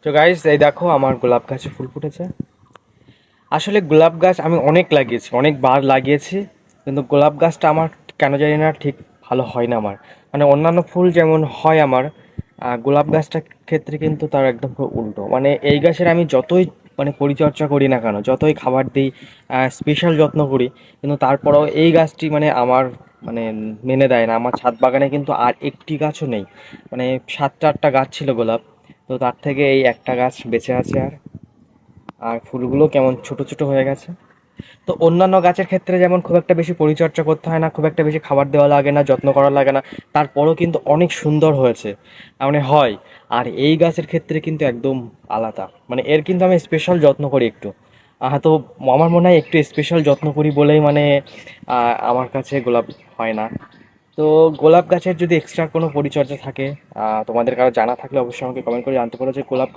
তো গাইস, এই দেখো আমার গোলাপ গাছে ফুল ফুটেছে। আসলে গোলাপ গাছ আমি অনেক লাগিয়েছি, অনেকবার লাগিয়েছি, কিন্তু গোলাপ গাছটা আমার কেন জানি না ঠিক ভালো হয় না আমার। মানে অন্যান্য ফুল যেমন হয় আমার, গোলাপ গাছটার ক্ষেত্রে কিন্তু তার একদম পুরো উল্টো। মানে এই গাছের আমি যতই পরিচর্যা করি না কেন, যতই খাবার দিই, স্পেশাল যত্ন করি, কিন্তু তারপরেও এই গাছটি আমার মানে মেনে দেয় না। আমার ছাদ বাগানে কিন্তু আর একটি গাছও নেই। 7-8টা গাছ ছিল গোলাপ, তো তার থেকে এই একটা গাছ বেঁচে আছে। আর আর ফুলগুলো কেমন ছোট ছোট হয়ে গেছে। তো অন্যান্য গাছের ক্ষেত্রে যেমন খুব একটা বেশি পরিচর্যা করতে হয় না, খুব একটা বেশি খাবার দেওয়া লাগে না, যত্ন করা লাগে না, তারপরেও কিন্তু অনেক সুন্দর হয়েছে, হয়। আর এই গাছের ক্ষেত্রে কিন্তু একদম আলাদা। এর কিন্তু আমি স্পেশাল যত্ন করি একটু। তো আমার মনে হয় একটু স্পেশাল যত্ন করি বলেই আমার কাছে গোলাপ হয় না। তো গোলাপ গাছের যদি এক্সট্রা কোনো পরিচর্যা থাকে, তোমাদের কারো জানা থাকলে অবশ্যই আমাকে কমেন্ট করে জানতে পারো যে গোলাপ